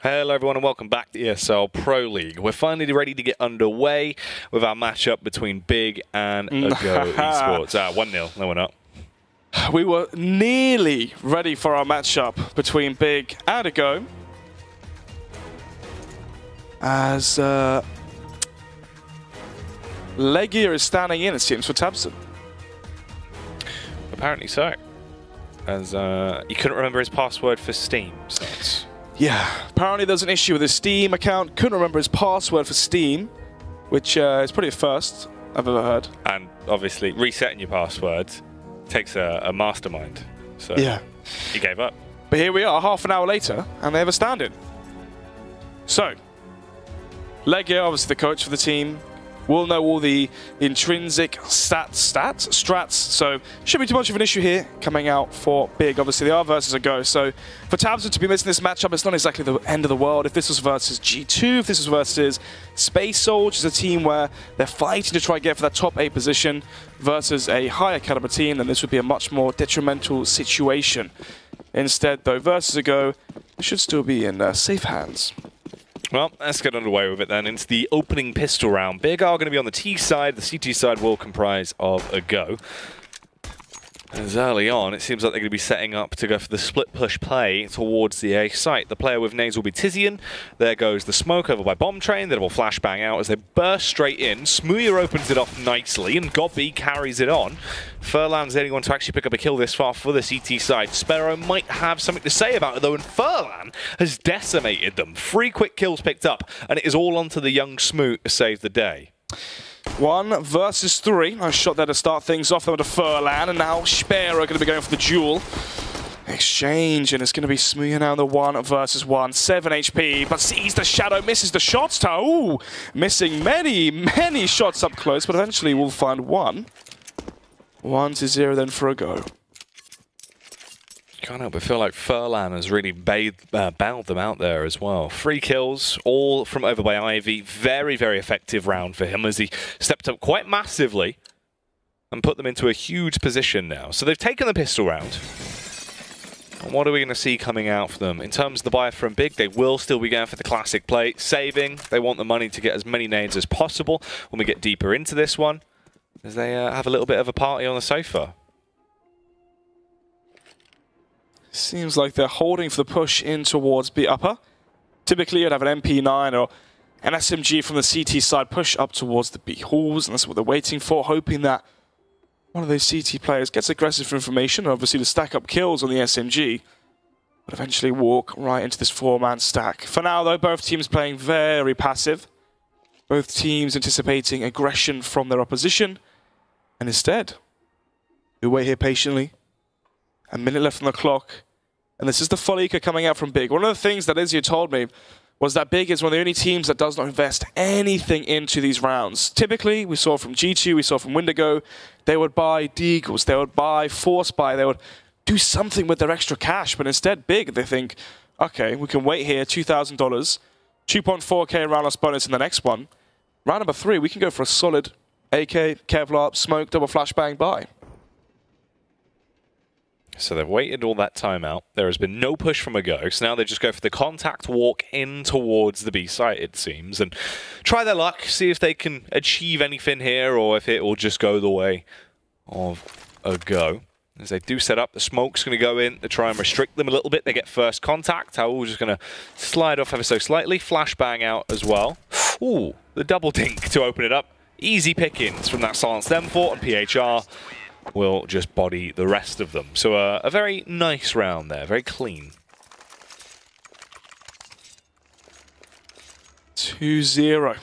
Hello everyone and welcome back to ESL Pro League. We're finally ready to get underway with our matchup between Big and Go Esports. 1-0, no, we're not. We were nearly ready for our matchup between Big and Go. As Legia is standing in, it seems, for Tabson. Apparently so. As he couldn't remember his password for Steam. So it's... Yeah, apparently there's an issue with his Steam account. Couldn't remember his password for Steam, which is probably the first I've ever heard. And obviously, resetting your password takes a mastermind. So yeah, he gave up. But here we are, half an hour later, and they have a stand-in. So, Legia, obviously the coach for the team, will know all the intrinsic strats, so shouldn't be too much of an issue here coming out for Big. Obviously they are versus a Go, so for Tabson to be missing this matchup, it's not exactly the end of the world. If this was versus G2, if this was versus Space Soldiers, a team where they're fighting to try and get for that top 8 position versus a higher caliber team, then this would be a much more detrimental situation. Instead though, versus a Go, it should still be in safe hands. Well, let's get underway with it then into the opening pistol round. Big are going to be on the T side. The CT side will comprise of a Go. As early on, it seems like they're going to be setting up to go for the split push play towards the A site. The player with nades will be Tizian. There goes the smoke over by Bomb Train. Then it will flashbang out as they burst straight in. Smooya opens it off nicely, and Gobby carries it on. Furlan's the only one to actually pick up a kill this far for the CT side. Sparrow might have something to say about it though, and Furlan has decimated them. 3 quick kills picked up, and it is all onto the young Smoot to save the day. 1 versus 3. Nice shot there to start things off. There with Furlan, and now Sparrow going to be going for the duel. Exchange, and it's going to be Smooya now in the 1 versus 1. 7 HP, but sees the shadow, misses the shots. Ooh, missing many shots up close, but eventually we'll find 1. 1-0 then for a Go. Can't help but feel like Furlan has really bailed them out there as well. 3 kills, all from over by Ivy. Very, very effective round for him as he stepped up quite massively and put them into a huge position now. So they've taken the pistol round. And what are we going to see coming out for them? In terms of the buy from Big, they will still be going for the classic play. Saving, they want the money to get as many nades as possible when we get deeper into this one, as they have a little bit of a party on the sofa. Seems like they're holding for the push in towards B upper. Typically, you'd have an MP9 or an SMG from the CT side push up towards the B halls, and that's what they're waiting for, hoping that one of those CT players gets aggressive for information, and obviously to stack up kills on the SMG, but eventually walk right into this 4-man stack. For now, though, both teams playing very passive. Both teams anticipating aggression from their opposition, and instead, we wait here patiently. A minute left on the clock, and this is the Folika coming out from Big. One of the things that Izzy told me was that Big is one of the only teams that does not invest anything into these rounds. Typically, we saw from G2, we saw from Windigo, they would buy Deagles, they would buy Force Buy, they would do something with their extra cash, but instead Big, they think, okay, we can wait here, $2,000, 2.4k round loss bonus in the next one. Round number 3, we can go for a solid AK, Kevlar, smoke, double flashbang buy. So they've waited all that time out. There has been no push from a Go, so now they just go for the contact walk in towards the B site, it seems, and try their luck, see if they can achieve anything here, or if it will just go the way of a Go. As they do set up, the smoke's going to go in to try and restrict them a little bit. They get first contact. Howell's just going to slide off ever so slightly. Flashbang out as well. Ooh, the double dink to open it up. Easy pickings from that silenced M4, and PHR will just body the rest of them. So a very nice round there, very clean. 2-0,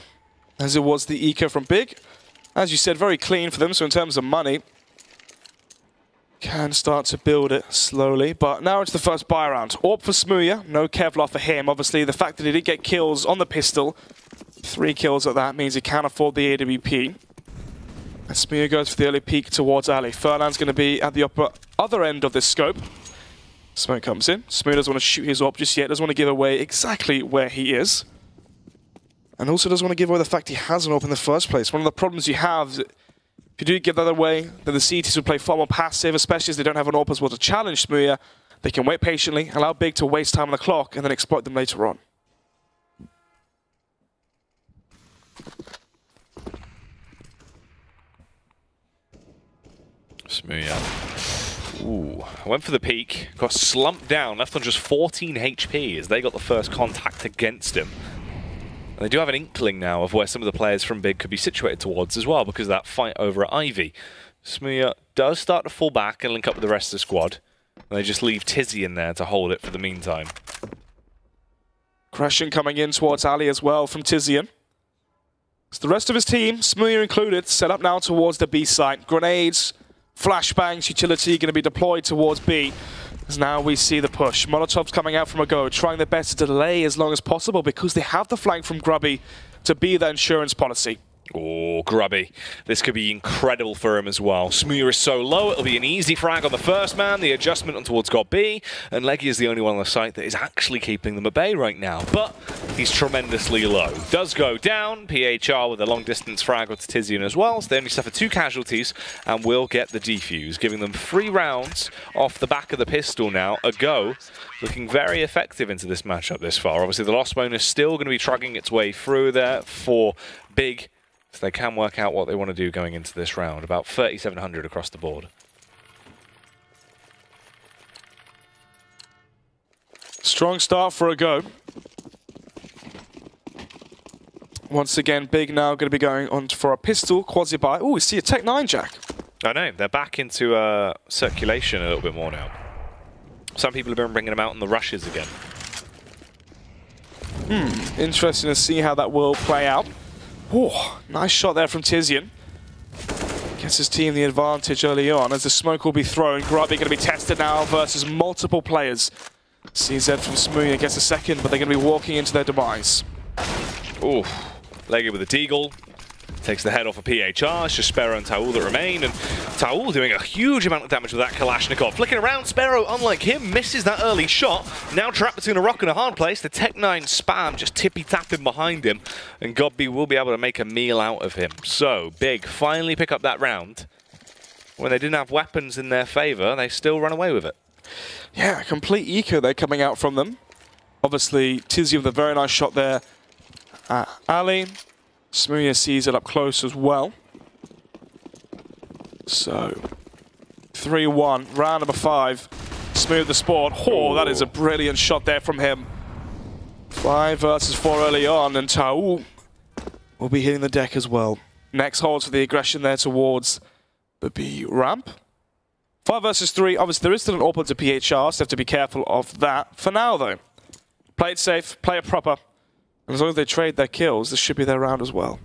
as it was the eco from Big. As you said, very clean for them, so in terms of money, can start to build it slowly. But now it's the first buy round. AWP for Smooya, no Kevlar for him. Obviously, the fact that he did get kills on the pistol, 3 kills at that, means he can afford the AWP. And Smooya goes for the early peek towards Ali. Furlan's going to be at the other end of this scope. Smoke comes in. Smooya doesn't want to shoot his AWP just yet. Doesn't want to give away exactly where he is. And also doesn't want to give away the fact he has an AWP in the first place. One of the problems you have is if you do give that away, then the CTs will play far more passive, especially as they don't have an AWP as well to challenge Smooya. They can wait patiently, allow Big to waste time on the clock, and then exploit them later on. Smooth. Ooh, went for the peek, got slumped down, left on just 14 HP as they got the first contact against him. And they do have an inkling now of where some of the players from Big could be situated towards as well because of that fight over at Ivy. Smooth does start to fall back and link up with the rest of the squad. And they just leave Tizzy in there to hold it for the meantime. Aggression coming in towards Ali as well from Tizian. So the rest of his team, Smooth included, set up now towards the B site. Grenades, flashbangs, utility going to be deployed towards B. As now we see the push. Molotovs coming out from a go, trying their best to delay as long as possible because they have the flank from Grubby to be their insurance policy. Oh, Grubby. This could be incredible for him as well. Smooth is so low, it'll be an easy frag on the first man, the adjustment on towards God B, and Leggy is the only one on the site that is actually keeping them at bay right now. But he's tremendously low. Does go down, PHR with a long distance frag onto Tizian as well, so they only suffer 2 casualties and will get the defuse, giving them 3 rounds off the back of the pistol now. A go, looking very effective into this matchup this far. Obviously the loss bonus still going to be trugging its way through there for Big, so they can work out what they want to do going into this round. About 3,700 across the board. Strong start for a go. Once again, Big now going to be going on for a pistol, quasi-buy. Oh, we see a Tech 9 Jack. I know, they're back into circulation a little bit more now. Some people have been bringing them out in the rushes again. Interesting to see how that will play out. Oh, nice shot there from Tizian. Gets his team the advantage early on as the smoke will be thrown. Grubby going to be tested now versus multiple players. CZ from Smooth gets a second, but they're going to be walking into their demise. Ooh, Leggy with a deagle. Takes the head off of PHR. It's just Sparrow and Taul that remain, and Taul doing a huge amount of damage with that Kalashnikov. Flicking around, Sparrow, unlike him, misses that early shot. Now trapped between a rock and a hard place. The Tech 9 spam just tippy-tapping behind him, and Godby will be able to make a meal out of him. So, Big finally pick up that round. When they didn't have weapons in their favor, they still run away with it. Yeah, complete eco there coming out from them. Obviously, Tizzy with a very nice shot there. Ali. Smooth sees it up close as well. So, 3-1, round number 5. Smooth the sport. Oh, that is a brilliant shot there from him. 5 versus 4 early on, and Taul will be hitting the deck as well. Next holds for the aggression there towards the B ramp. 5 versus 3. Obviously, there is still an AWP to PHR, so have to be careful of that. For now, though, play it safe, play it proper. And as long as they trade their kills, this should be their round as well.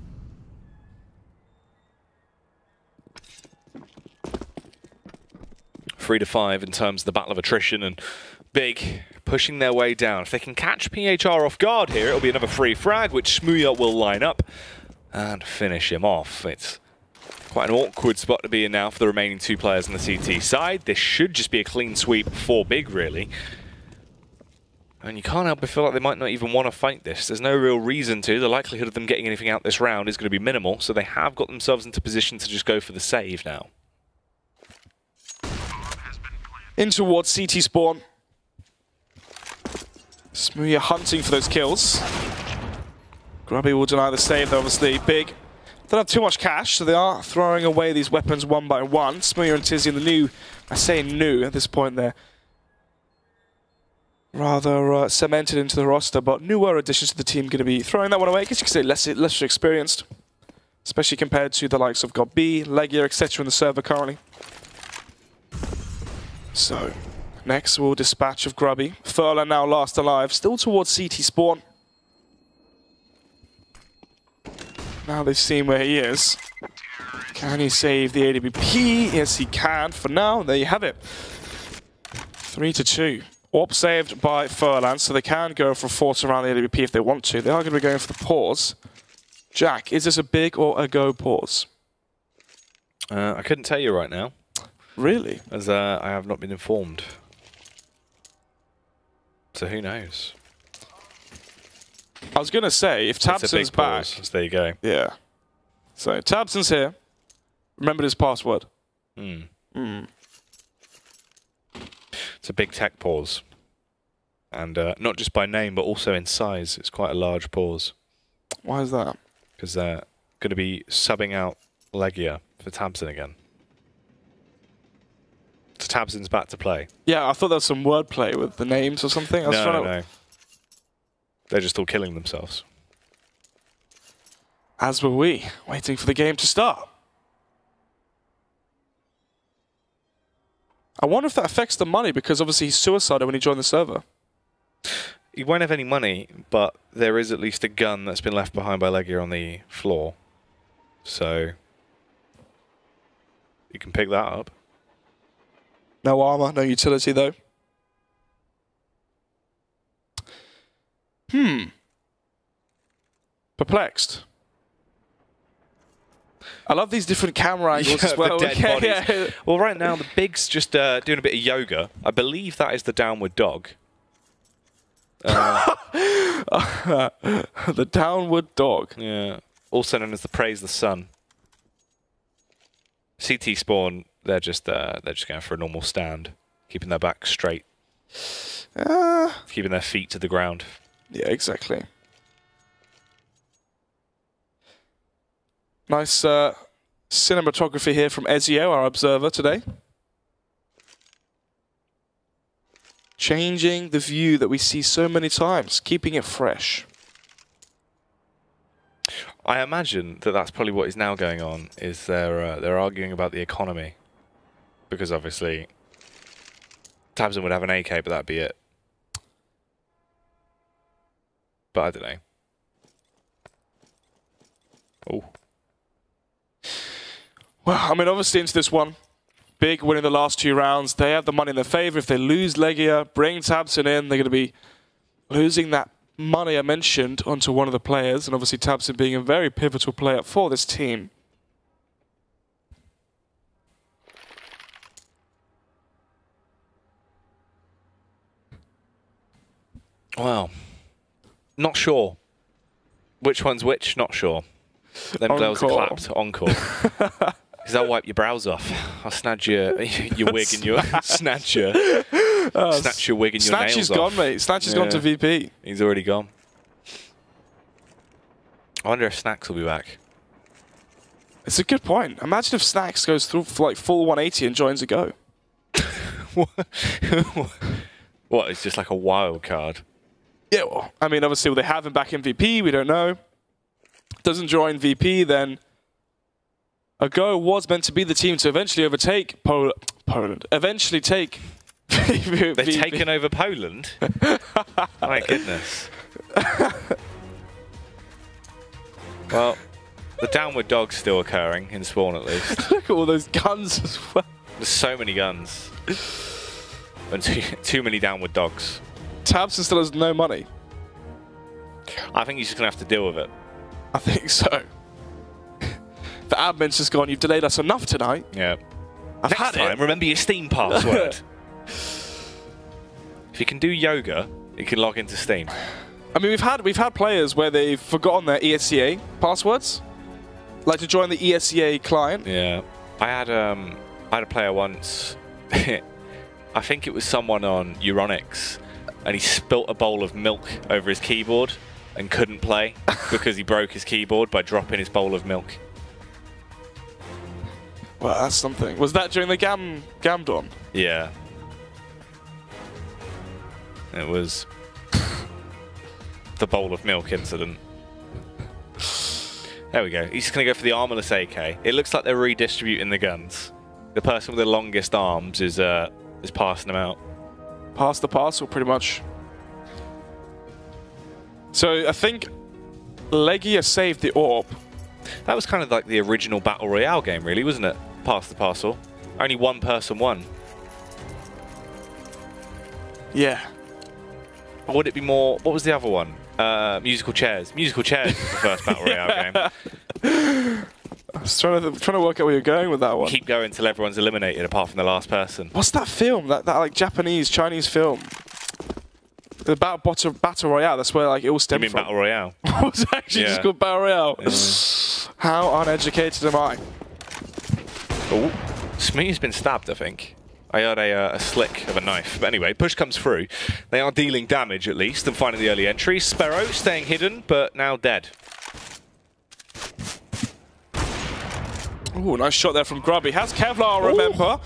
Three to 5 in terms of the battle of attrition, and Big pushing their way down. If they can catch PHR off guard here, it'll be another free frag, which Smooth will line up and finish him off. It's quite an awkward spot to be in now for the remaining 2 players on the CT side. This should just be a clean sweep for Big, really. And you can't help but feel like they might not even want to fight this. There's no real reason to. The likelihood of them getting anything out this round is going to be minimal, so they have got themselves into position to just go for the save now. In towards CT spawn. Smooth hunting for those kills. Grubby will deny the save, though, obviously. Big don't have too much cash, so they are throwing away these weapons one by one. Smooth and Tizzy in the new, I say new at this point there. Rather cemented into the roster, but newer additions to the team going to be throwing that one away. I guess you could say less experienced, especially compared to the likes of God B, Legia, etc. in the server currently. So, next we'll dispatch of Grubby. Furlan now last alive, still towards CT spawn. Now they've seen where he is. Can he save the AWP? Yes, he can. For now, there you have it. 3-2. AWP saved by Furlan, so they can go for a force around the AWP if they want to. They are going to be going for the pause. Jack, is this a big or a go pause? I couldn't tell you right now. Really? As I have not been informed. So who knows? I was going to say, if Tabson's back... Pause, so there you go. Yeah. So, Tabson's here. Remember his password. It's a big tech pause. And not just by name, but also in size. It's quite a large pause. Why is that? because they're going to be subbing out Legia for Tabson again. So Tabson's back to play. Yeah, I thought there was some wordplay with the names or something. No. They're just all killing themselves. As were we, waiting for the game to start. I wonder if that affects the money, because obviously he's suicided when he joined the server. He won't have any money, but there is at least a gun that's been left behind by Legia on the floor. So you can pick that up. No armor, no utility though. Perplexed. I love these different camera angles as well. The dead bodies. Well, right now the Big's just doing a bit of yoga. I believe that is the downward dog. The downward dog. Yeah. Also known as the Praise the Sun. CT spawn. They're just going for a normal stand, keeping their back straight, keeping their feet to the ground. Yeah, exactly. Nice cinematography here from Ezio, our observer today. Changing the view that we see so many times, keeping it fresh. I imagine that that's probably what is now going on, is they're arguing about the economy. Because obviously, Tabson would have an AK, but that'd be it. But I don't know. Oh. Well, I mean, obviously into this one. Big winning the last 2 rounds. They have the money in their favor. If they lose Legia, bring Tabson in, they're going to be losing that money I mentioned onto one of the players. And obviously Tabson being a very pivotal player for this team. Well, not sure. Which one's which? Not sure. Them girls are clapped. Encore. Because that'll wipe your brows off. I'll snatch your wig and your snatch your wig and your nails off. Snatch is gone, mate. Snatch has gone to VP. He's already gone. I wonder if Snacks will be back. It's a good point. Imagine if Snacks goes through for like full 180 and joins a go. What? It's just like a wild card. Yeah, well, I mean, obviously, will they have him back in VP? We don't know. Doesn't join VP, then Ago was meant to be the team to eventually overtake Poland. Eventually take They've taken over Poland? My goodness. Well, the downward dog's still occurring in spawn at least. Look at all those guns as well. There's so many guns. And too many downward dogs. Tabson still has no money. I think he's just going to have to deal with it. I think so. The admin's just gone, you've delayed us enough tonight. Yeah. Next time, remember your Steam password. If you can do yoga, you can log into Steam. I mean, we've had players where they've forgotten their ESCA passwords, like to join the ESCA client. Yeah. I had a player once, I think it was someone on Euronics, and he spilt a bowl of milk over his keyboard and couldn't play because he broke his keyboard by dropping his bowl of milk. Well, that's something. Was that during the Gamdon? Yeah. It was the bowl of milk incident. There we go. He's going to go for the armorless AK. It looks like they're redistributing the guns. The person with the longest arms is passing them out. Pass the parcel, pretty much. So I think Legia saved the orb. That was kind of like the original Battle Royale game, really, wasn't it? Pass the parcel. Only one person won. Yeah. Or would it be more... What was the other one? Musical Chairs. Musical Chairs was the first Battle Royale game. I was trying to work out where you're going with that one. Keep going until everyone's eliminated, apart from the last person. What's that film? That like Japanese, Chinese film? About Battle Royale. That's where like it all stemmed from. You mean Battle Royale? It's actually just called Battle Royale. Yeah. How uneducated am I? Oh, Smee's been stabbed, I think. I heard a slick of a knife. But anyway, push comes through. They are dealing damage, at least, and finding the early entry. Sparrow staying hidden, but now dead. Ooh, nice shot there from Grubby. Has Kevlar, remember.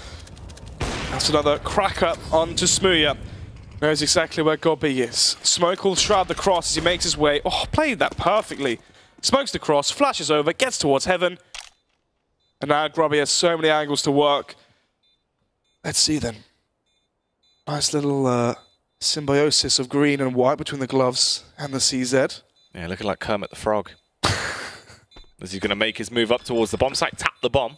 That's another cracker onto Smooya. Knows exactly where Gobby is. Smoke will shroud the cross as he makes his way. Oh, played that perfectly. Smokes the cross, flashes over, gets towards heaven. And now Grubby has so many angles to work. Let's see then. Nice little symbiosis of green and white between the gloves and the CZ. Yeah, looking like Kermit the Frog. Is he going to make his move up towards the bomb site, tap the bomb?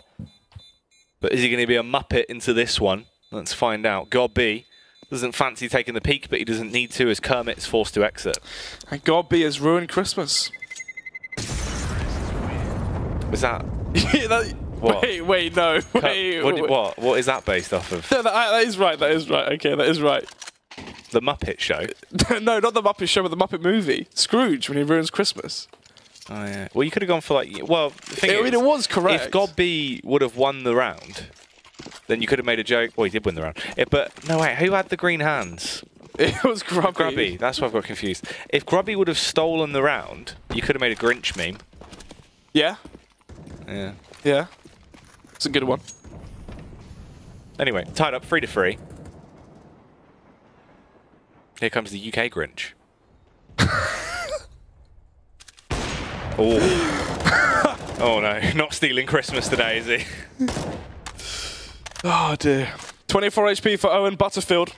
But is he going to be a Muppet into this one? Let's find out. Gobby doesn't fancy taking the peek, but he doesn't need to as Kermit is forced to exit. And Gobby has ruined Christmas. Was that? What? Wait, no. What is that based off of? No, that is right, Okay, that is right. The Muppet Show? No, not the Muppet Show, but the Muppet movie. Scrooge, when he ruins Christmas. Oh, yeah. Well, you could have gone for like... Well, the thing is, it was correct. If Gobby would have won the round, then you could have made a joke. Well, he did win the round. But, no, wait, who had the green hands? It was Grubby. Grubby, that's why I've got confused. If Grubby would have stolen the round, you could have made a Grinch meme. Yeah. Yeah. Yeah. It's a good one. Anyway, tied up 3-3. Here comes the UK Grinch. Oh. Oh no, not stealing Christmas today, is he? Oh dear. 24 HP for Owen Butterfield.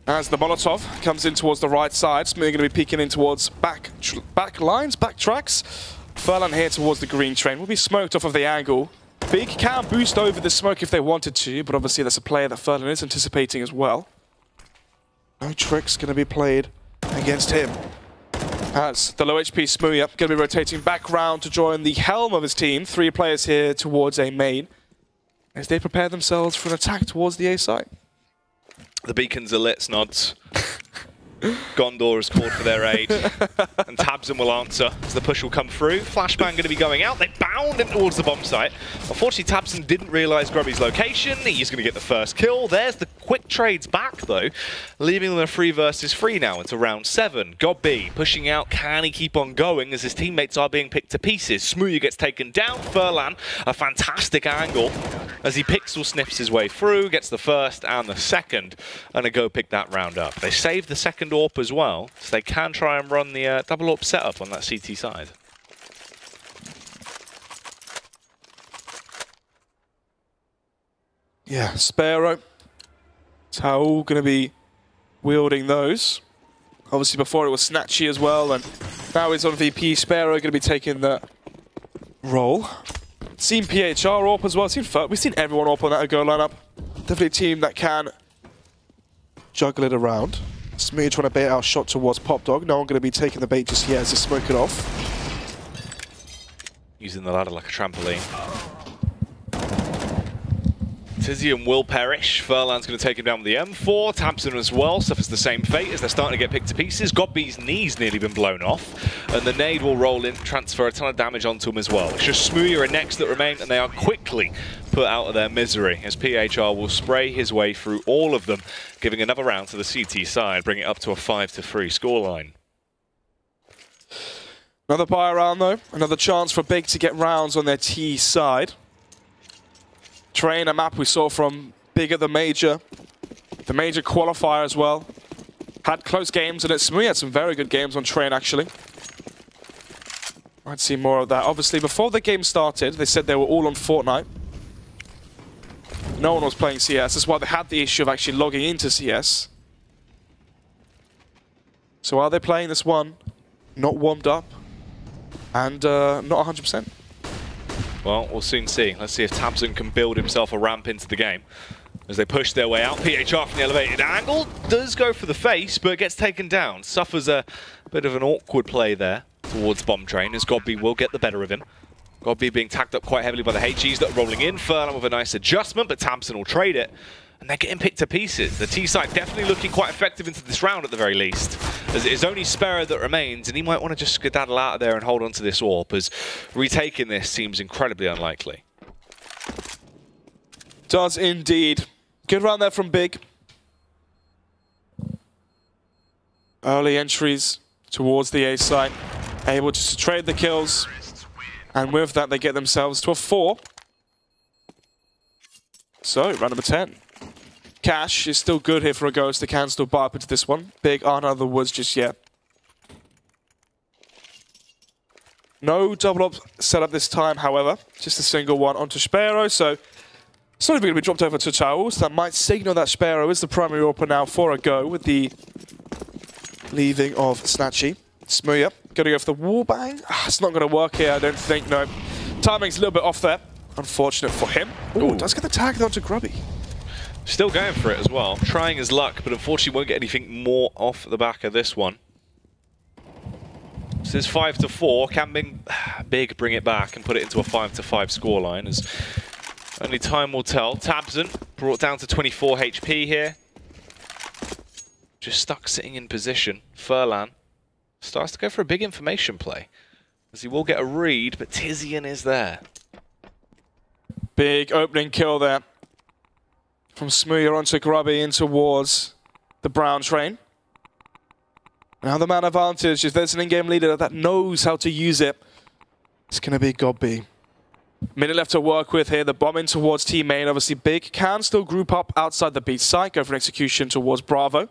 As the Molotov comes in towards the right side, Smooth going to be peeking in towards back tracks. Furlan here towards the green train. Will be smoked off of the angle. Big can boost over the smoke if they wanted to, but obviously that's a player that Furlan is anticipating as well. No tricks going to be played against him. As the low HP Smooya going to be rotating back round to join the helm of his team. 3 players here towards a main as they prepare themselves for an attack towards the A site. The beacons are lit, Snods. Gondor has called for their aid, and Tabson will answer as the push will come through. Flashbang going to be going out. They bound in towards the bomb site. Unfortunately, Tabson didn't realise Grubby's location. He's going to get the first kill. There's the quick trades back, though, leaving them a 3 versus 3 now into round 7. Gobby pushing out. Can he keep on going as his teammates are being picked to pieces? Smooya gets taken down. Furlan, a fantastic angle as he pixel sniffs his way through, gets the first and the second, and a go pick that round up. They save the second AWP as well, so they can try and run the double AWP setup on that CT side. Yeah, Sparrow. Tao going to be wielding those. Obviously before it was Snatchy as well, and now he's on VP. Sparrow going to be taking the role. Seen PHR AWP as well. We've seen everyone AWP on that go lineup. Definitely a team that can juggle it around. Smooth trying to bait our shot towards Pop Dog. No one going to be taking the bait just yet as they smoke it off. Using the ladder like a trampoline. Tizium will perish. Furlan's going to take him down with the M4. Tabson as well suffers the same fate as they're starting to get picked to pieces. Gobby's knee's nearly been blown off. And the nade will roll in, transfer a ton of damage onto him as well. It's just Smooya and Next that remain, and they are quickly put out of their misery as PHR will spray his way through all of them, giving another round to the CT side, bringing it up to a 5-3 scoreline. Another buy around though. Another chance for Big to get rounds on their T side. Train, a map we saw from Big at the major qualifier as well. Had close games, and Smooya had some very good games on Train actually. Might see more of that. Obviously, before the game started, they said they were all on Fortnite. No one was playing CS. That's why they had the issue of actually logging into CS. So are they playing this one? Not warmed up, and not 100%. Well, we'll soon see. Let's see if Tabson can build himself a ramp into the game. As they push their way out, PHR from the elevated angle does go for the face, but gets taken down. Suffers a bit of an awkward play there towards Bomb Train, as Gobby will get the better of him. Gobby being tagged up quite heavily by the HEs that are rolling in. Furlan with a nice adjustment, but Tabson will trade it. And they're getting picked to pieces. The T-side definitely looking quite effective into this round at the very least, as it is only Sparrow that remains, and he might want to just skedaddle out of there and hold on to this AWP, as retaking this seems incredibly unlikely. Does indeed. Good round there from Big. Early entries towards the A site, able just to trade the kills And with that, they get themselves to a 4. So, round number 10. Cash is still good here for a Ghost. They can still buy up into this one. Big aren't out of the woods just yet. No double up setup this time, however. Just a single one onto Sparrow. So, it's not even going to be dropped over to Taul. So that might signal that Sparrow is the primary AWP now for a go with the leaving of Snatchy. Smooya, going to go for the wallbang. It's not going to work here, I don't think. No. Timing's a little bit off there. Unfortunate for him. Oh, does get the tag onto Grubby. Still going for it as well. Trying his luck, but unfortunately won't get anything more off the back of this one. So it's 5-4. Can Big bring it back and put it into a 5-5 scoreline, as only time will tell. Tabson brought down to 24 HP here. Just stuck sitting in position. Furlan starts to go for a big information play, as he will get a read, but Tizian is there. Big opening kill there from Smooya onto Grubby in towards the brown train. Now the man advantage, if there's an in-game leader that knows how to use it, it's going to be Gobby. Minute left to work with here. The bomb in towards team main. Obviously, Big can still group up outside the B site, go for an execution towards Bravo.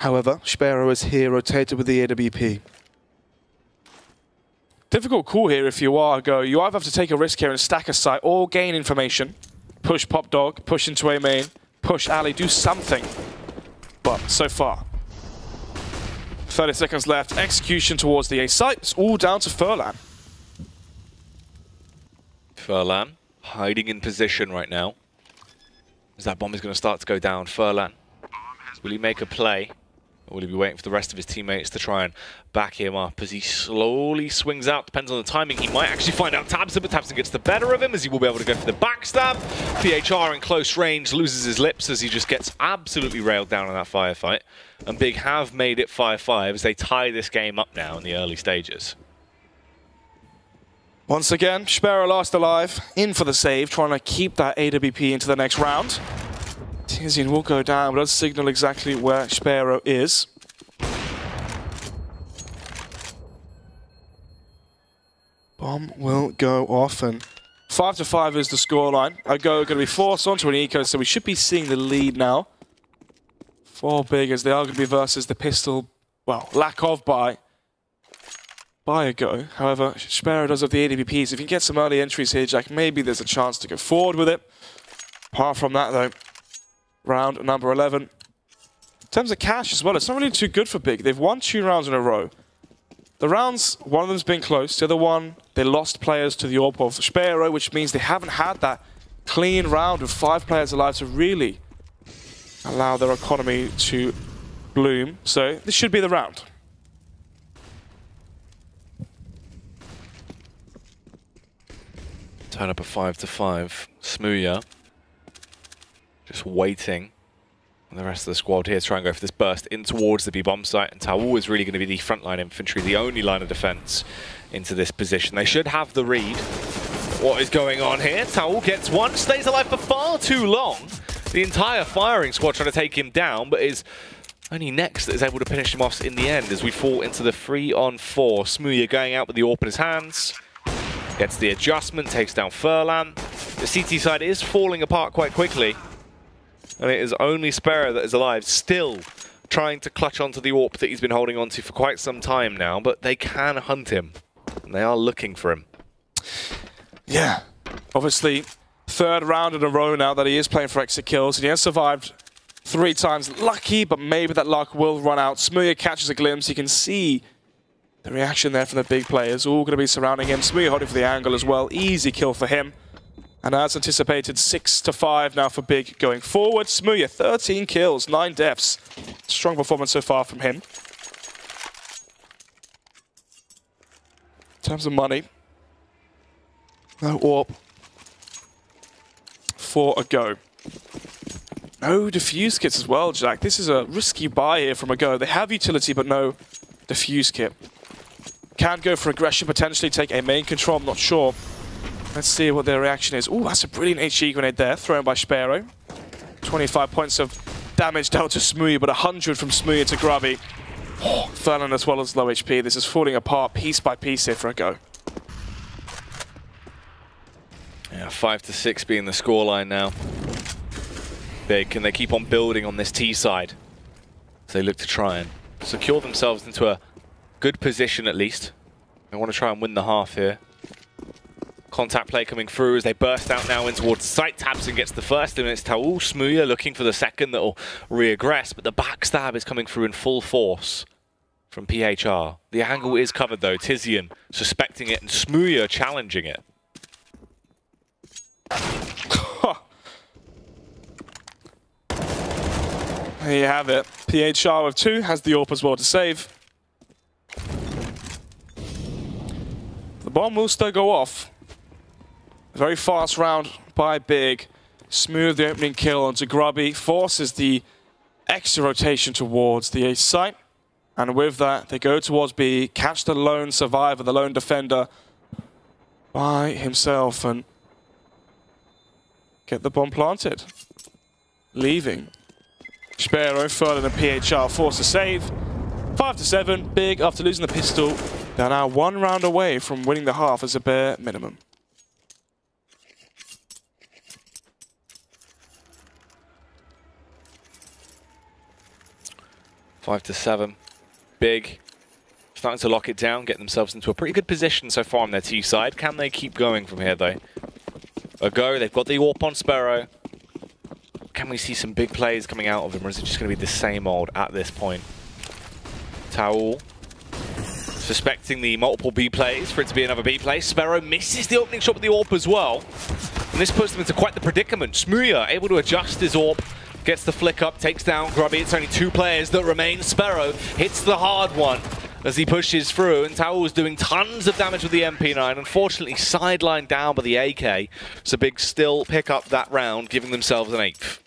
However, Sparrow is here, rotated with the AWP. Difficult call here if you are a Go. You either have to take a risk here and stack a site or gain information. Push Pop Dog, push into A main, push Ali, do something. But so far, 30 seconds left. Execution towards the A site. It's all down to Furlan. Furlan hiding in position right now, as that bomb is going to start to go down. Furlan, will he make a play? Or will he be waiting for the rest of his teammates to try and back him up as he slowly swings out? Depends on the timing. He might actually find out Tabson, but Tabson gets the better of him as he will be able to go for the backstab. PHR in close range loses his lips as he just gets absolutely railed down in that firefight. And Big have made it 5-5 as they tie this game up now in the early stages. Once again, Sparrow last alive, in for the save, trying to keep that AWP into the next round. Tizian will go down, but does signal exactly where Sparrow is. Bomb will go off, and 5-5 is the scoreline. A Go going to be forced onto an eco, so we should be seeing the lead now for Big, as they are going to be versus the pistol, well, lack of by a Go. However, Sparrow does have the AWPs. If you can get some early entries here, Jack, maybe there's a chance to go forward with it. Apart from that, though, round number 11. In terms of cash as well, it's not really too good for Big. They've won 2 rounds in a row. The rounds, one of them's been close. The other one, they lost players to the AWP of Sparrow, which means they haven't had that clean round with 5 players alive to really allow their economy to bloom. So this should be the round. Turn up a 5-5. Smooya just waiting on the rest of the squad here to try and go for this burst in towards the B-bomb site. And Taul is really going to be the frontline infantry, the only line of defense into this position. They should have the read. What is going on here? Taul gets one, stays alive for far too long. The entire firing squad trying to take him down, but is only Next that is able to finish him off in the end as we fall into the 3-on-4. Smooya going out with the AWP in his hands. Gets the adjustment, takes down Furlan. The CT side is falling apart quite quickly. And it is only Sparrow that is alive, still trying to clutch onto the AWP that he's been holding onto for quite some time now, but they can hunt him. And they are looking for him. Yeah, obviously, 3rd round in a row now that he is playing for exit kills. And he has survived 3 times. Lucky, but maybe that luck will run out. Smooya catches a glimpse. You can see the reaction there from the big players. All going to be surrounding him. Smooya holding for the angle as well. Easy kill for him. And as anticipated, 6-5 now for Big going forward. Smooya, 13 kills, 9 deaths. Strong performance so far from him. In terms of money, no AWP for a Go. No diffuse kits as well, Jack. This is a risky buy here from a Go. They have utility, but no diffuse kit. Can go for aggression, potentially take a main control, I'm not sure. Let's see what their reaction is. Oh, that's a brilliant HE grenade there, thrown by Sparrow. 25 points of damage down to Smooya, but 100 from Smooya to Grubby. Oh, Furlan as well as low HP. This is falling apart piece by piece here for a Go. Yeah, 5-6 being the scoreline now. Big, can they keep on building on this T side? As they look to try and secure themselves into a good position at least. They want to try and win the half here. Contact play coming through as they burst out now in towards site. tabseN gets the first, and it's Taul Smooya looking for the second that'll reaggress, but the backstab is coming through in full force from PHR. The angle is covered though. tiziaN suspecting it and Smooya challenging it. There you have it. PHR with 2 has the AWP as well to save. The bomb will still go off. A very fast round by Big. Smooth the opening kill onto Grubby. Forces the extra rotation towards the A site. And with that, they go towards B, catch the lone survivor, the lone defender by himself, and get the bomb planted. Leaving Sparrow further than PHR, forced to save. 5-7, Big after losing the pistol. They're now 1 round away from winning the half as a bare minimum. Five to 7. Big starting to lock it down, get themselves into a pretty good position so far on their T side. Can they keep going from here though? A go, they've got the AWP on Sparrow. Can we see some big plays coming out of him, or is it just going to be the same old at this point? Taul suspecting the multiple B plays for it to be another B play. Sparrow misses the opening shot with the AWP as well. And this puts them into quite the predicament. Smooya able to adjust his AWP, gets the flick up, takes down Grubby. It's only 2 players that remain. Sparrow hits the hard one as he pushes through, and Taul was doing tons of damage with the MP9. Unfortunately, sidelined down by the AK. So Big still pick up that round, giving themselves an 8th.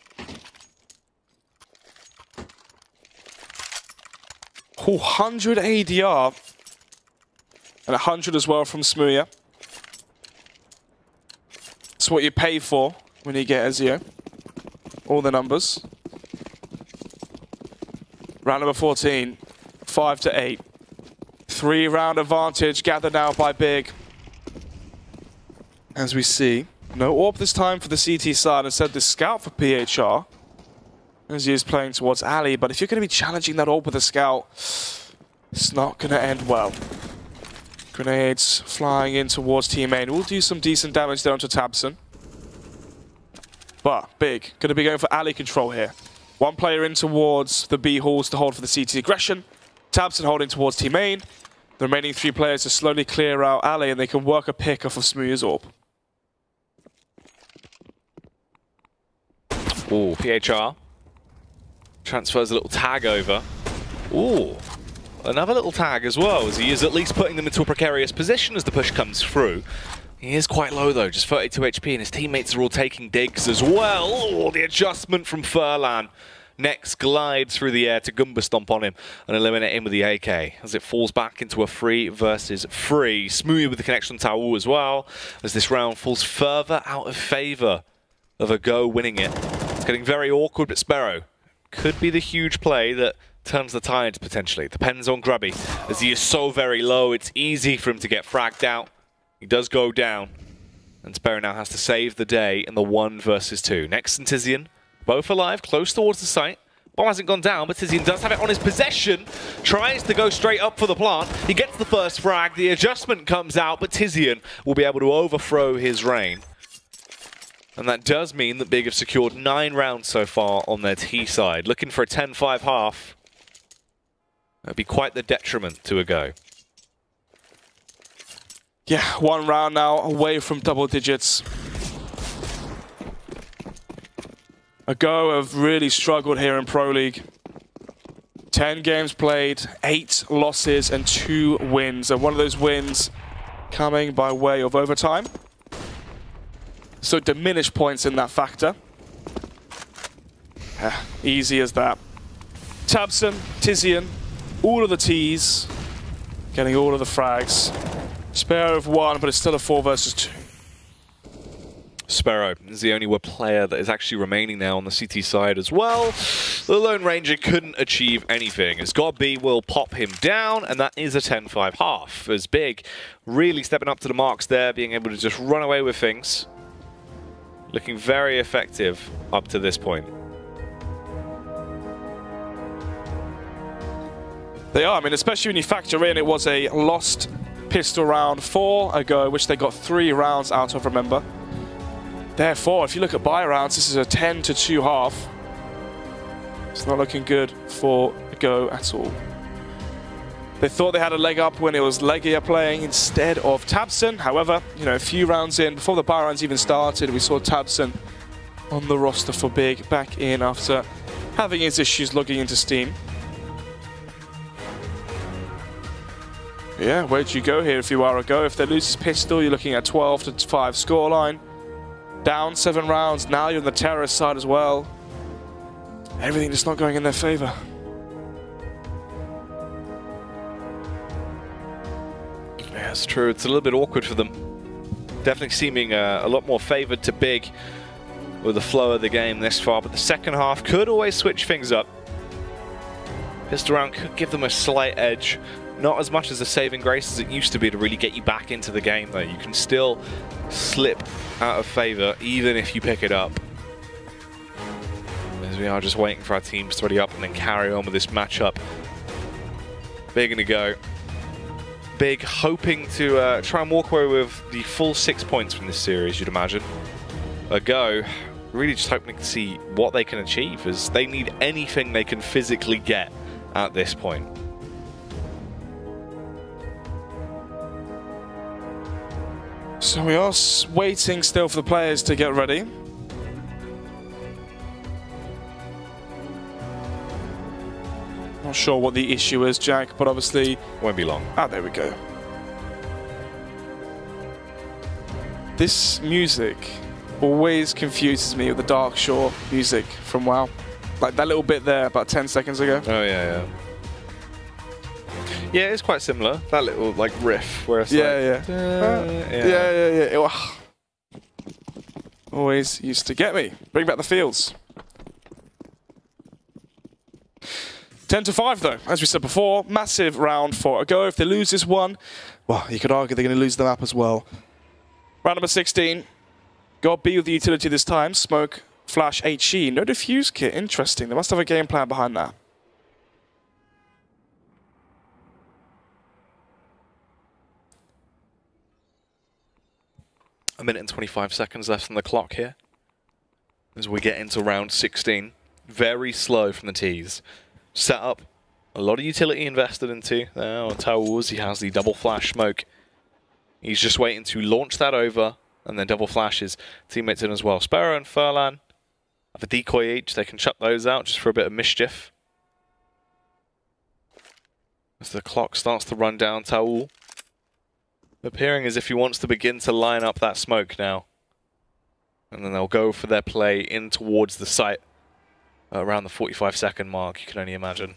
100 ADR and 100 as well from Smooya. That's what you pay for when you get Ezio. All the numbers. Round number 14, 5-8. 3-round advantage gathered now by Big. As we see, no AWP this time for the CT side. Instead, the scout for PHR. As he is playing towards Ali, but if you're going to be challenging that AWP with a scout, it's not going to end well. Grenades flying in towards team main. We'll do some decent damage there onto tabseN. But Big, going to be going for Ali control here. 1 player in towards the B halls to hold for the CT aggression. tabseN holding towards team main. The remaining 3 players to slowly clear out Ali, and they can work a pick off of Smooya's AWP. Ooh, PHR. Transfers a little tag over. Ooh, another little tag as well, as he is at least putting them into a precarious position as the push comes through. He is quite low though, just 32 HP, and his teammates are all taking digs as well. Oh, the adjustment from Furlan. Next glides through the air to Goomba Stomp on him and eliminate him with the AK as it falls back into a 3 versus 3. Smooya with the connection to Taul as well, as this round falls further out of favour of a go winning it. It's getting very awkward, but Sparrow could be the huge play that turns the tides potentially. Depends on Grubby, as he is so very low, it's easy for him to get fragged out. He does go down, and Sparrow now has to save the day in the 1 versus 2. Next, tiziaN, both alive, close towards the site. Bomb hasn't gone down, but tiziaN does have it on his possession. Tries to go straight up for the plant. He gets the first frag, the adjustment comes out, but tiziaN will be able to overthrow his reign. And that does mean that Big have secured 9 rounds so far on their T side. Looking for a 10-5 half. That would be quite the detriment to a go. Yeah, 1 round now away from double digits. A go have really struggled here in Pro League. 10 games played, 8 losses and 2 wins. And one of those wins coming by way of overtime. So diminished points in that factor. Easy as that. tabseN, tiziaN, all of the Ts, getting all of the frags. Sparrow of 1, but it's still a 4 versus 2. Sparrow is the only player that is actually remaining now on the CT side as well. The Lone Ranger couldn't achieve anything, as GodB will pop him down, and that is a 10-5 half. As Big really stepping up to the marks there, being able to just run away with things. looking very effective up to this point. They are. I mean, especially when you factor in it was a lost pistol round 4 ago, which they got 3 rounds out of, remember. Therefore, if you look at buy rounds, this is a 10-2 half. It's not looking good for Go at all. They thought they had a leg up when it was Legia playing instead of Tabson. However, you know, a few rounds in, before the buy rounds even started, we saw Tabson on the roster for Big back in after having his issues logging into Steam. Yeah, where'd you go here if you are a Go? If they lose his pistol, you're looking at 12-5 scoreline. Down 7 rounds, now you're on the terrorist side as well. Everything just not going in their favor. Yeah, it's true. It's a little bit awkward for them. Definitely seeming a lot more favored to Big with the flow of the game this far, but the second half could always switch things up. Pistol round could give them a slight edge. Not as much as a saving grace as it used to be to really get you back into the game, though. You can still slip out of favor even if you pick it up. As we are just waiting for our teams to ready up and then carry on with this matchup. Big gonna go. Big hoping to try and walk away with the full 6 points from this series, you'd imagine. A Go, really just hoping to see what they can achieve, as they need anything they can physically get at this point. So we are waiting still for the players to get ready. Not sure what the issue is, Jack, but obviously... Won't be long. Ah, there we go. This music always confuses me with the Dark Shore music from WoW. Like that little bit there about 10 seconds ago. Oh, yeah, yeah. Yeah, it's quite similar. That little like riff where it's yeah. Always used to get me. Bring back the fields. 10-5 though, as we said before, massive round for a Go. If they lose this one, well, you could argue they're going to lose the map as well. Round number 16. Got B with the utility this time. Smoke, flash, HE. No defuse kit. Interesting. They must have a game plan behind that. A minute and 25 seconds left on the clock here as we get into round 16. Very slow from the T's. Set up, a lot of utility invested into. Now, Towers, he has the double flash smoke. He's just waiting to launch that over and then double flash his teammates in as well. Sparrow and Furlan have a decoy each. They can chuck those out just for a bit of mischief. As the clock starts to run down, Taul appearing as if he wants to begin to line up that smoke now. And then they'll go for their play in towards the site around the 45-second mark, you can only imagine.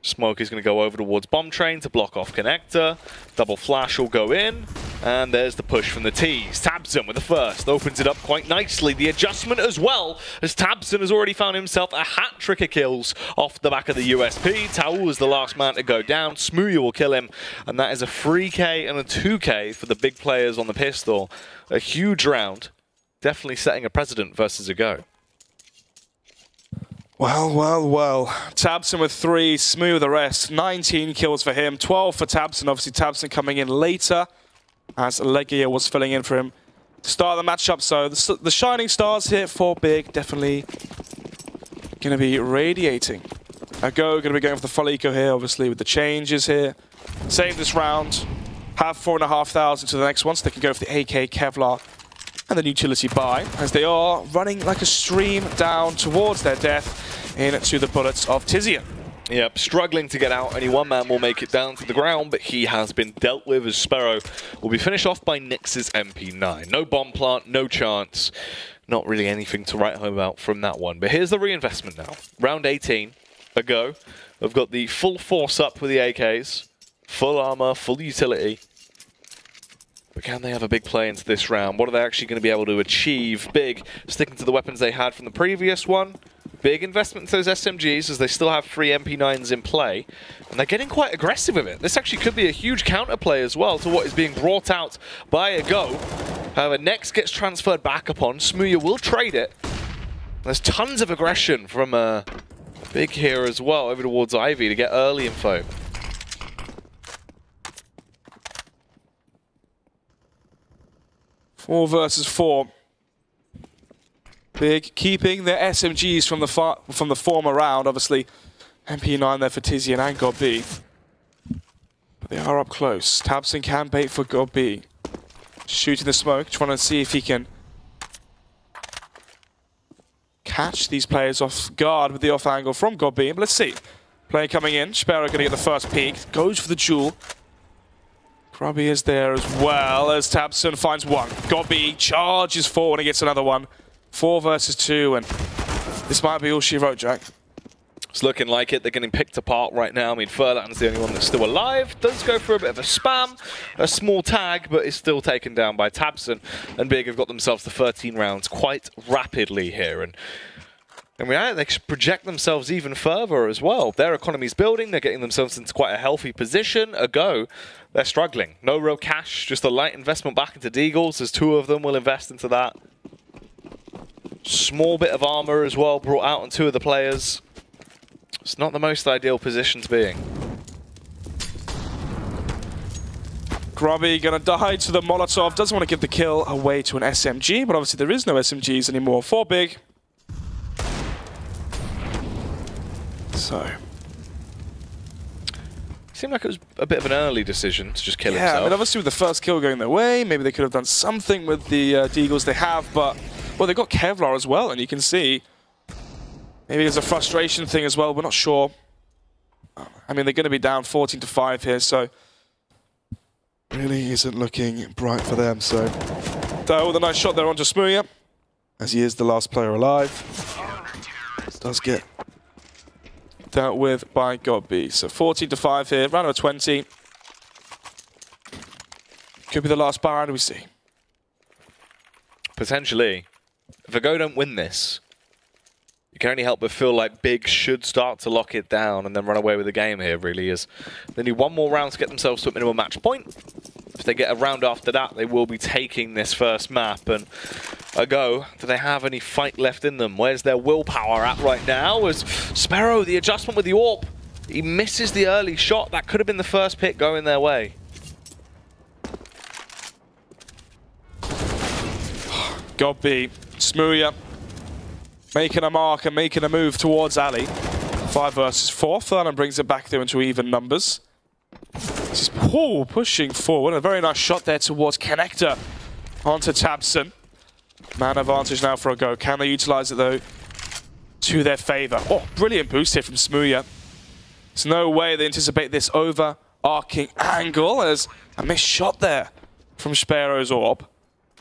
Smoke is going to go over towards Bomb Train to block off Connector. Double flash will go in. And there's the push from the T's. Tabson with the first. Opens it up quite nicely. The adjustment as well, as Tabson has already found himself a hat-trick of kills off the back of the USP. Taul is the last man to go down. Smooya will kill him. And that is a 3K and a 2K for the big players on the pistol. A huge round. Definitely setting a precedent versus a Go. Well. Tabson with 3, Smooya with the rest. 19 kills for him, 12 for Tabson. Obviously, Tabson coming in later as Legia was filling in for him to start the matchup. So the shining stars here for Big definitely going to be radiating. A Go going to be going for the full eco here, obviously, with the changes here. Save this round, have 4,500 to the next one, so they can go for the AK Kevlar and the utility buy, as they are running like a stream down towards their death into the bullets of Tizian. Yep, struggling to get out. Only one man will make it down to the ground, but he has been dealt with as Sparrow will be finished off by Nyx's MP9. No bomb plant, no chance. Not really anything to write home about from that one. But here's the reinvestment now. Round 18, a Go. We've got the full force up with the AKs. Full armor, full utility. But can they have a big play into this round? What are they actually going to be able to achieve? Big, sticking to the weapons they had from the previous one. Big investment into those SMGs, as they still have 3 MP9s in play. And they're getting quite aggressive with it. This actually could be a huge counterplay as well to what is being brought out by a Go. However, next gets transferred back upon. Smooya will trade it. There's tons of aggression from Big here as well, over towards Ivy to get early info. Four versus four. Big keeping their SMGs from the former round. Obviously, MP9 there for Tizian and God B. But they are up close. Tabson can bait for God B. Shooting the smoke, trying to see if he can catch these players off guard with the off angle from God B. But let's see. Player coming in. Sparrow going to get the first peek. Goes for the jewel. Grubby is there as well as Tabson finds one. God B charges forward and gets another one. 4 versus 2, and this might be all she wrote, Jack. It's looking like it. They're getting picked apart right now. I mean, Furlan's the only one that's still alive. Does go for a bit of a spam, a small tag, but is still taken down by Tabson. And Big have got themselves to 13 rounds quite rapidly here. And they project themselves even further as well. Their economy's building. They're getting themselves into quite a healthy position. A go, they're struggling. No real cash, just a light investment back into Deagles, as 2 of them will invest into that. Small bit of armor as well brought out on 2 of the players. It's not the most ideal position to be in. Grubby gonna die to the Molotov. Doesn't want to give the kill away to an SMG, but obviously there is no SMGs anymore for Big. So. Seemed like it was a bit of an early decision to just kill himself. Yeah, I mean, obviously with the first kill going their way, maybe they could have done something with the Deagles they have, but well, they've got Kevlar as well, and you can see maybe there's a frustration thing as well. We're not sure. I mean, they're going to be down 14-5 here, so really isn't looking bright for them. So, though, with a nice shot there onto Smooya, as he is the last player alive, does get dealt with by God B. So 14-5 here, round of 20. Could be the last bar, we see. Potentially. If Ago don't win this, you can only help but feel like Big should start to lock it down and then run away with the game here, really. As they need 1 more round to get themselves to a minimum match point. If they get a round after that, they will be taking this first map. And Ago, do they have any fight left in them? Where's their willpower at right now? As Sparrow, the adjustment with the AWP, he misses the early shot. That could have been the first pick going their way. God B, Smooya making a mark and making a move towards Ali. 5 versus 4. Furlan brings it back there into even numbers. This is Paul pushing forward. A very nice shot there towards Connector onto Tabson. Man advantage now for Ago. Can they utilize it though to their favor? Oh, brilliant boost here from Smooya. There's no way they anticipate this overarching angle as a missed shot there from Sparrow's AWP.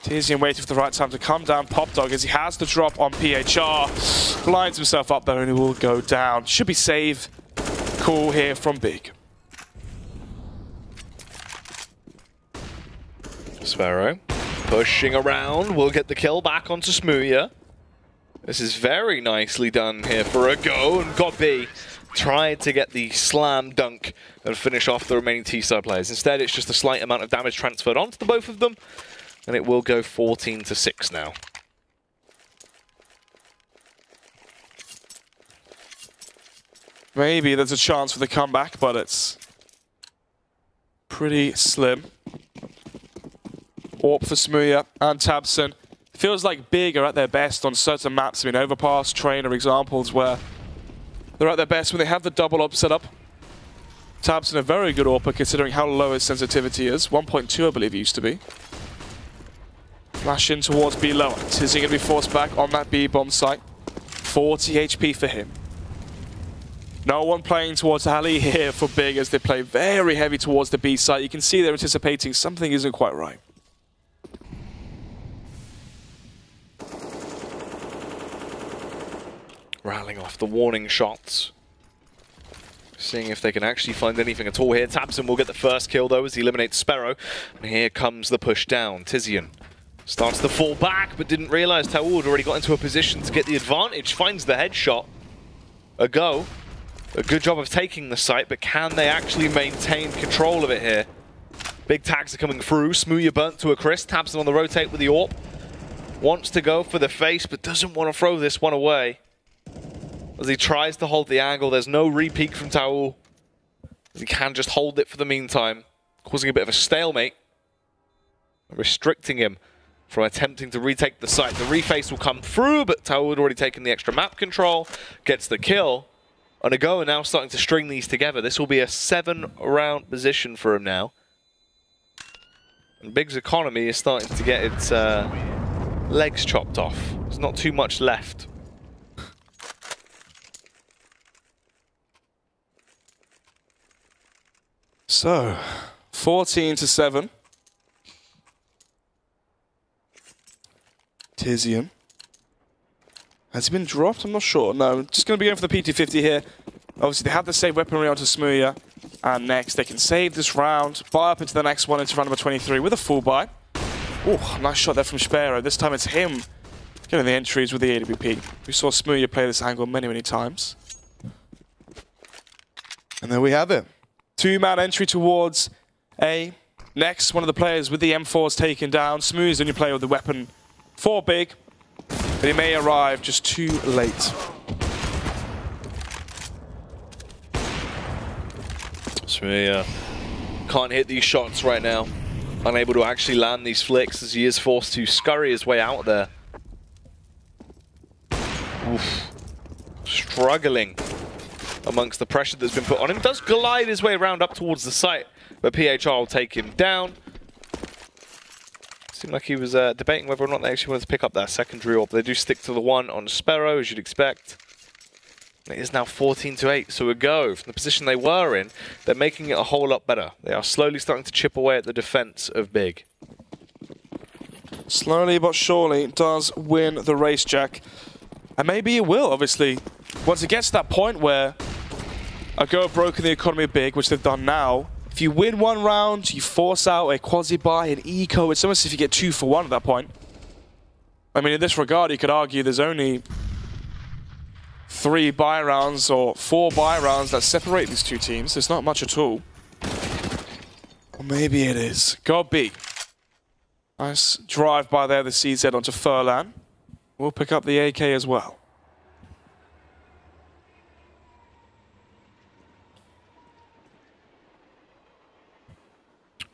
Tizian waiting for the right time to come down. Pop Dog as he has the drop on PHR. Blinds himself up there and he will go down. Should be save call here from Big. Sparrow pushing around. Will get the kill back onto Smooya. This is very nicely done here for Ago. And God B tried to get the slam dunk and finish off the remaining T-side players. Instead, it's just a slight amount of damage transferred onto the both of them. And it will go 14-6 now. Maybe there's a chance for the comeback, but it's pretty slim. AWP for Smooya and Tabson. Feels like Big are at their best on certain maps. I mean, Overpass, Train are examples where they're at their best when they have the double AWP set up. Tabson a very good AWPer considering how low his sensitivity is. 1.2 I believe it used to be. Flash in towards B lower. Tizian going to be forced back on that B bomb site. 40 HP for him. No one playing towards Ali here for Big as they play very heavy towards the B site. You can see they're anticipating something isn't quite right. Rattling off the warning shots. Seeing if they can actually find anything at all here. Tabson will get the first kill though as he eliminates Sparrow. And here comes the push down. Tizian starts to fall back, but didn't realize Taoud had already got into a position to get the advantage. Finds the headshot. Ago. A good job of taking the site, but can they actually maintain control of it here? Big tags are coming through. Smooya burnt to a crisp. Tabson on the rotate with the AWP. Wants to go for the face, but doesn't want to throw this one away. As he tries to hold the angle, there's no re-peek from Taul. He can just hold it for the meantime, causing a bit of a stalemate. Restricting him from attempting to retake the site. The reface will come through, but Taul had already taken the extra map control. Gets the kill. And Ago now starting to string these together. This will be a 7-round position for him now. And Big's economy is starting to get its legs chopped off. There's not too much left. So, 14-7. Tizian. Has he been dropped? I'm not sure. No, just going to be going for the PT-50 here. Obviously, they have the save weaponry onto Smooya. And next, they can save this round, buy up into the next one, into round number 23 with a full buy. Oh, nice shot there from Sparrow. This time it's him getting the entries with the AWP. We saw Smooya play this angle many, many times. And there we have it. 2-man entry towards A. Next, one of the players with the M4 is taken down. Smooya's the only player with the weapon for Big. But he may arrive just too late. Smooya can't hit these shots right now. Unable to actually land these flicks as he is forced to scurry his way out there. Oof. Struggling amongst the pressure that's been put on him. Does glide his way around up towards the site, but PHR will take him down. Seemed like he was debating whether or not they actually wanted to pick up that secondary AWP. They do stick to the one on Sparrow, as you'd expect. It is now 14-8, so Ago, from the position they were in, they're making it a whole lot better. They are slowly starting to chip away at the defense of Big. Slowly but surely does win the race, Jack. And maybe it will, obviously. Once it gets to that point where Ago have broken the economy of Big, which they've done now, if you win one round, you force out a quasi-buy, an eco. It's almost as if you get 2 for 1 at that point. I mean, in this regard, you could argue there's only 3 buy rounds or 4 buy rounds that separate these two teams. There's not much at all. Or maybe it is. God B. Nice drive by there, the CZ onto Furlan. We'll pick up the AK as well.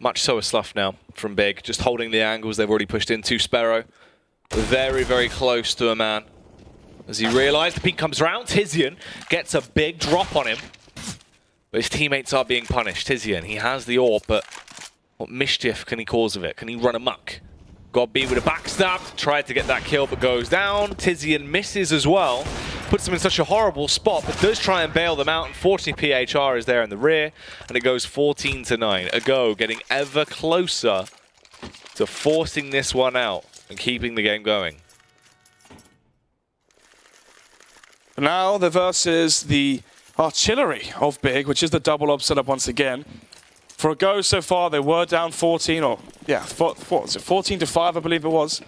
Much so a slough now from Big, just holding the angles they've already pushed into. Sparrow very, very close to a man. As he realised, the peek comes around, Tizian gets a big drop on him. But his teammates are being punished. Tizian, he has the AWP, but what mischief can he cause of it? Can he run amok? God B with a backstab, tried to get that kill but goes down. Tizian misses as well, puts them in such a horrible spot, but does try and bail them out. Unfortunately, PHR is there in the rear, and it goes 14-9. Ago getting ever closer to forcing this one out and keeping the game going. Now they're versus the artillery of Big, which is the double up setup once again. For Ago so far, they were down 14, or yeah, what was it, 14-5, I believe it was.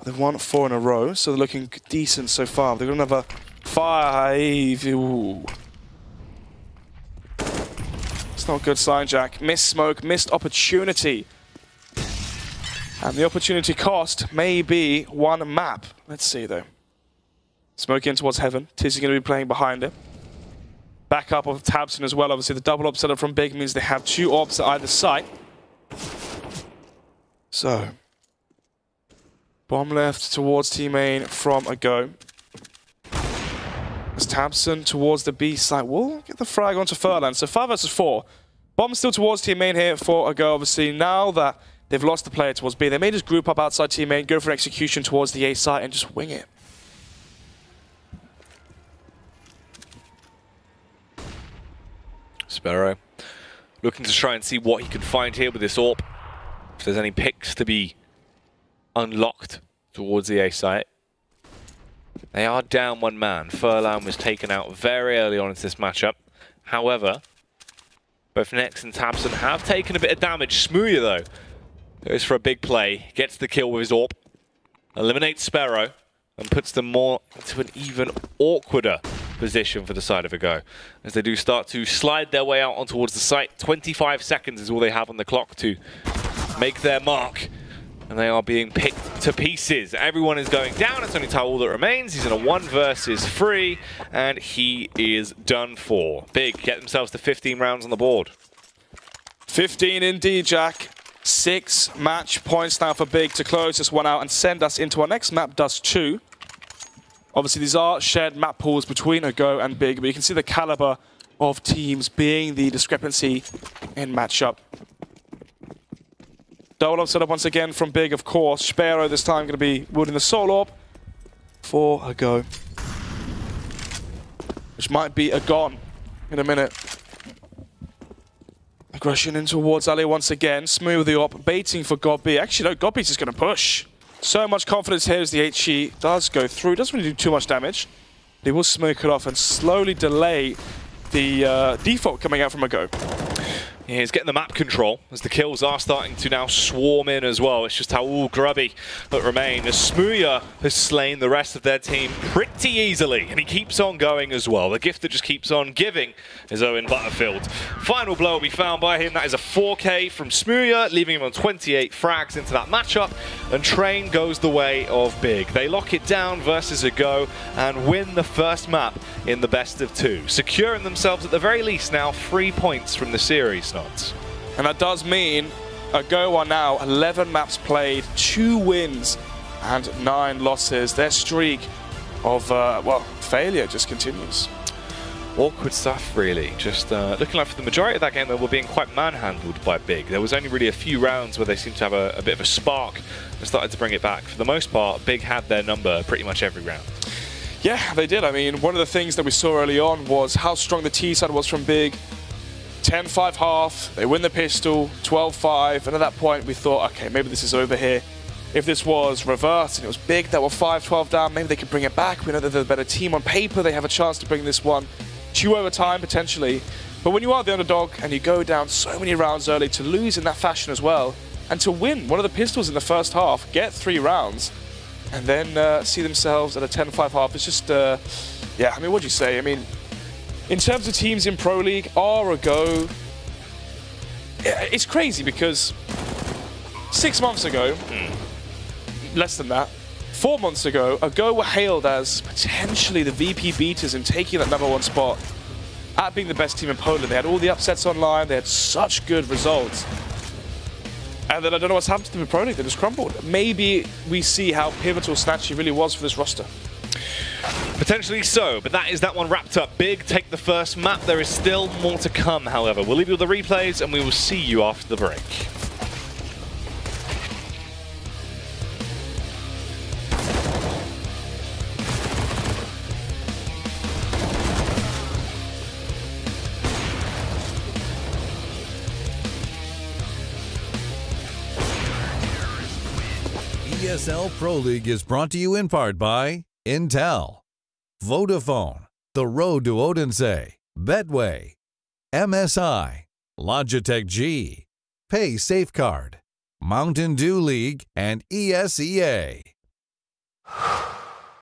They've won 4 in a row, so they're looking decent so far. They've got another 5. Ooh. It's not a good sign, Jack. Missed smoke, missed opportunity. And the opportunity cost may be 1 map. Let's see, though. Smoking in towards Heaven. Tizzy going to be playing behind it. Back up of Tabson as well. Obviously, the double up setup from Big means they have 2 orbs at either side. So, bomb left towards T-Main from Ago. As Tabson towards the B side. We'll get the frag onto Furlan. So 5 versus 4. Bomb still towards T-Main here for Ago. Obviously, now that they've lost the player towards B, they may just group up outside T-Main, go for an execution towards the A side, and just wing it. Sparrow looking to try and see what he can find here with this AWP. If there's any picks to be unlocked towards the A site. They are down 1 man. Furlan was taken out very early on into this matchup. However, both Nex and Tabson have taken a bit of damage. Smooya, though, goes for a big play, gets the kill with his AWP, eliminates Sparrow, and puts them more into an even awkwarder position for the side of a go, as they do start to slide their way out on towards the site. 25 seconds is all they have on the clock to make their mark, and they are being picked to pieces. Everyone is going down. It's only Towel that remains. He's in a 1 versus 3, and he is done for. Big get themselves to 15 rounds on the board. 15 indeed, Jack. 6 match points now for Big to close this one out and send us into our next map, Dust 2. Obviously, these are shared map pools between Ago and Big, but you can see the caliber of teams being the discrepancy in matchup. Double up set up once again from Big, of course. Sparrow this time going to be wielding the Soul Orb for Ago, which might be a gone in a minute. Aggression in towards Ali once again. Smooth the op, baiting for Godby. Actually, no, Godby's just going to push. So much confidence here as the HE does go through. Doesn't really do too much damage. He will smoke it off and slowly delay the default coming out from Ago. Yeah, he's getting the map control as the kills are starting to now swarm in as well. It's just how all grubby that remain as Smooya has slain the rest of their team pretty easily, and he keeps on going as well. The gift that just keeps on giving is Owen Butterfield. Final blow will be found by him. That is a 4K from Smooya, leaving him on 28 frags into that matchup, and Train goes the way of Big. They lock it down versus Ago and win the first map in the best of 2, securing themselves at the very least now 3 points from the series. And that does mean Ago are now 11 maps played, 2 wins and 9 losses. Their streak of, well, failure just continues. Awkward stuff, really. Just looking like for the majority of that game, they were being quite manhandled by Big. There was only really a few rounds where they seemed to have a bit of a spark and started to bring it back. For the most part, Big had their number pretty much every round. Yeah, they did. I mean, one of the things that we saw early on was how strong the T side was from Big. 10-5 half, they win the pistol, 12-5, and at that point we thought, okay, maybe this is over here. If this was reversed and it was Big that were 5-12 down, maybe they could bring it back. We know that they're the better team on paper. They have a chance to bring this one to overtime, potentially. But when you are the underdog and you go down so many rounds early, to lose in that fashion as well, and to win one of the pistols in the first half, get 3 rounds, and then see themselves at a 10-5 half, it's just, yeah, I mean, what'd you say? I mean, in terms of teams in Pro League, R or Go, it's crazy because 6 months ago, less than that, 4 months ago, Ago were hailed as potentially the VP beaters in taking that #1 spot at being the best team in Poland. They had all the upsets online, they had such good results. And then I don't know what's happened to them in Pro League, they just crumbled. Maybe we see how pivotal Snatchy really was for this roster. Potentially so, but that is that one wrapped up. Big take the first map. There is still more to come, however. We'll leave you with the replays, and we will see you after the break. ESL Pro League is brought to you in part by Intel, Vodafone, The Road to Odense, Betway, MSI, Logitech G, Pay Safeguard, Mountain Dew League, and ESEA.